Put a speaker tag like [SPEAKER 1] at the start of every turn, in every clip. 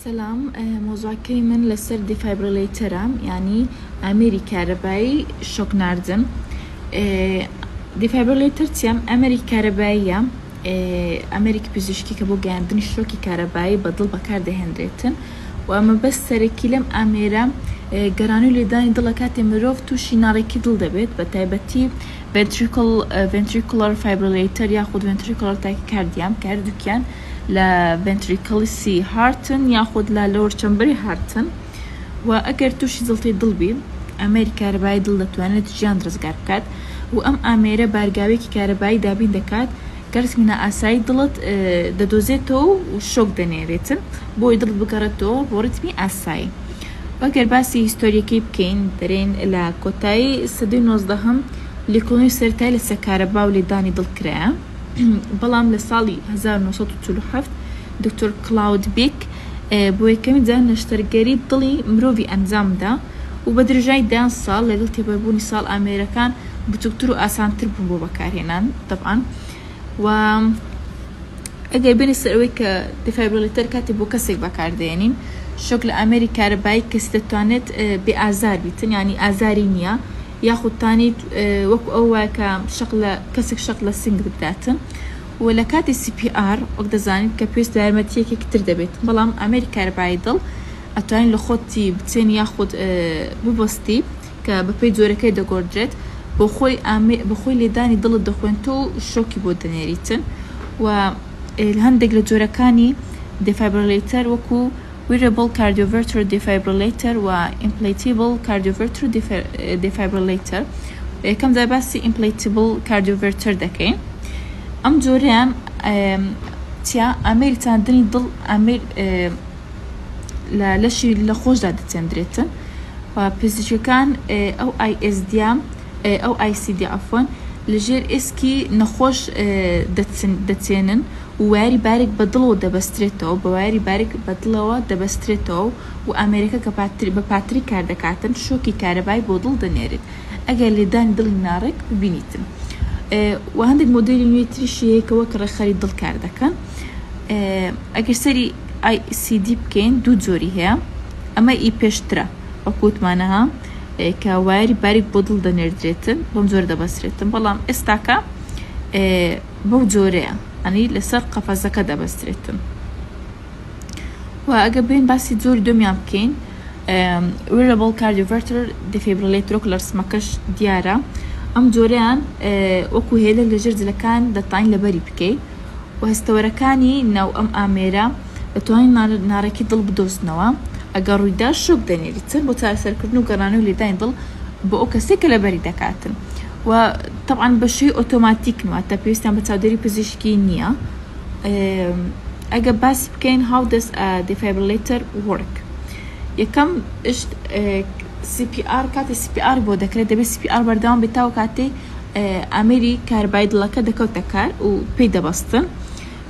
[SPEAKER 1] سلام. موضوع من لسر ديفابريليترم يعني أميري كهربائي شوك ناردن. ديفابريليتر تيام أميري كهربائية أمريكا بزشكي كبو جاندن شوكي كهربائي بدل بكار دهندريتن وأما بس سركي لم أميرا جرانو لداني دلكاتي مروف توشي ناركي دل دبت بتايبتي ventricular fibrillator ياخد ventricular tachycardia كاردو كان لا ventricular هارتن ياخد لا lower chamber هارتن وأجر توشي زلتي دلبي أميري كهربائي دل توانت جان رزقار بكات وأم أميرا بارجاوي كهربائي دابين دكات كارس من أساي دلت ددوزيتو وشوك دنيريتن بوي دلت بكارتو بورتمي أساي وأجر باسي هيستوريكي بكين درين لا كوتاي سدين وزدهم لكوني سرتاي لسكهرباء ولداني دل كرا بلام لصالي 1937 دكتور كلاود بيك بوي كم زان نشتر قريب ضلي مروفي أنزام دا وبدرجاي دان صال لقلتي بابوني صال أمريكان بتكتروا أسان تربو بكارينان طبعا و أجر بين السرويك ديفابريليتر كاتب وكسك بكاردينين شغل أمريكا رباي كستوانت بأزار بيتن يعني أزارينيا ياخد تاني وكو أوا كشغلة كسك شغلة سينج بداتن ولا كاتي سي بي ار وقد زاني كبيس دارماتية كتير دبيت بلام أمريكا رباي ضل أتواني لخوتي بتين ياخد ببستي كببيت زوركي دا جورجيت بخوي لداني ضل الدخوانتو شوكي بودنيريتن والهندق لجوركاني defibrillator وكو wearable cardioverter defibrillator و implantable cardioverter defibrillator كم ذا بس implantable cardioverter دكين أم جوريان تيا أمير تاندني ضل أمير لشي لخوش دادة تندريتن وبيزيشو كان أو اي اس ديام أو اي سي دي عفوا لجير اسكي نخوش دتسينن وواري بارك بدلو دبستريتو بواري بارك بدلو دبستريتو وأمريكا بباتري كاردكاتن شوكي كهربائي بودل دنيرد أجل لدان دل نارك ببينيتن وهندك موديل نيوتريشي كوكر خريد دل كاردكان أجل سري اي سي دي بكين دو زوري هي أما اي بيشترا وكوت مانها كواري بارك بودل دنيردريتن بمزور دبستريتن بلام استاكا بوزوريا يعني لسر قفزة كده بستريتن وأجابين بس تزور دوم يمكن wearable cardioverter defibrillator كلرس مكش ديارة أم زوريان وكو هيدا لجرز لكان دتاين لبري بكي وهستوركاني نو أم أميرا توين ناركي ضل بدوس نوا أجارو داش شوك دنيريتن بتاعسر كرنو قرانو اللي داين ضل بأوكسيك لبري دكاتن وطبعا بشي اوتوماتيك ما تبيستان بتعدري بزيشكي نيا اجا بس بكين how does a defibrillator work يكم اشت سي بي ار كاتي سي بي ار بودا كريدا بس سي بي ار بردام بتاو كاتي امري كاربايد لكا دكو تكار وبيدا بستن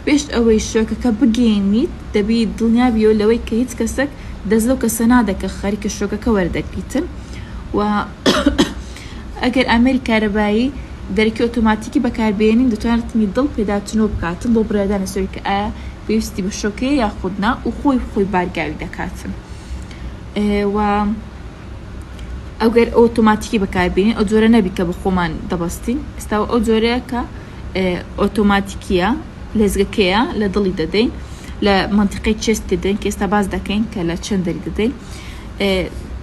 [SPEAKER 1] بيشت اوي شوكا كبجينيت دبي دنيا بيو لوي كيت كسك دزلو كسنادك خارك الشوكا كوردك بيتن و اگر أمريكا رباي دركي اوتوماتيكي بكاربينين دتوانت ميدل بيداتنو بكاتن بو برادان سوريك بيستي بشوكي ياخدنا وخوي بارقاوي دكاتن و اگر اوتوماتيكي بكاربينين اوزورا نبيكا بخومان دبستين استاو اوزورا كا اوتوماتيكيا لزغكيا لدلي ددين لمنطقة تشست ددين كيستا باز دكين كلا تشندري ددين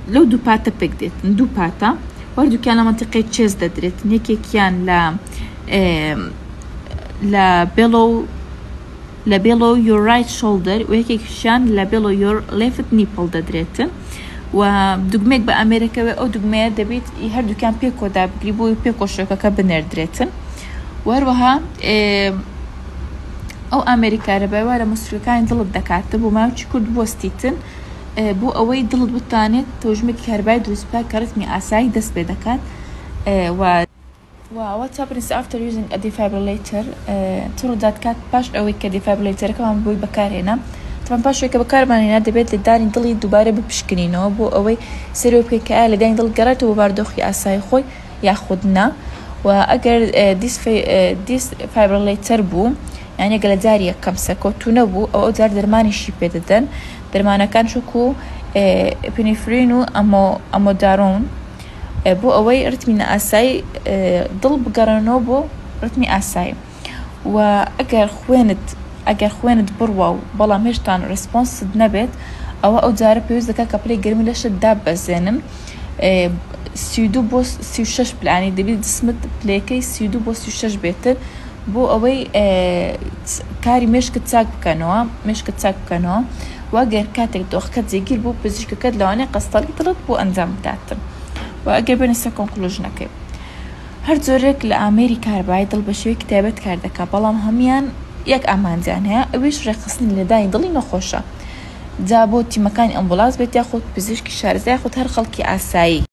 [SPEAKER 1] لو دو باتا بيكدت دو باتا وردو كان لمنطقة تشيز دادريت نيكي كان لا below your right shoulder وهيك كان below your left nipple دادريتن ودقميك بأمريكا أو دقمية دبيت يهردو كان بيكو دا بقريبو بيكو شوكا كبنر دريتن وهروها أو أمريكا ربا ولا مستركان ضلب دكاتب وما تشكود بوستيتن بو أوي ضلت بالتاني توجمك كهرباء دروس كارثمي أساي دس بدكات what happens after using a defibrillator ترو دات كات باش أوي كديفابريليتر كمان بوي بكار هنا طبعا باش أوي كبكار من هنا دبيت لداني ضلي دوباره ببشكنينو بو أوي سيرو بكي كآل داني ضل قرات وباردوخي أساي خوي ياخدنا وأجر defibrillator بو يعني قال جارية كم سكوت ونبو أو جار درماني شي بددن درمانا كان شكو بنفرينو أمو دارون بو أوي رتمي أساي ضل بقرانو بو رتمي أساي وأجر خويند برواو بلا مشتان ريسبونس نبت أو جار بيوز ذكاء قبلي قرمي ليش الدابة زينن سيدو بوس سيوشش يعني دبي دسمت بلاكي سيدو بوس سيوشش بيتر بو أوي كاري مش كتساق بكانوا وأجر كاتك دوخ كتزيجيل بو بزيش كد لواني قصتلي طلت بو أنزام بتاعتن وأجر بنسا كونكلوجنا كي هر زورك لأمريكا ربعي ضل بشوي كتابة كاردكا بلام هميان يك أمان زانها ويش رخصني اللي داي ضلي نخوشة جابوتي مكان أمبولاس بيت ياخد بزيش كشارزة ياخد هر خلقي عساي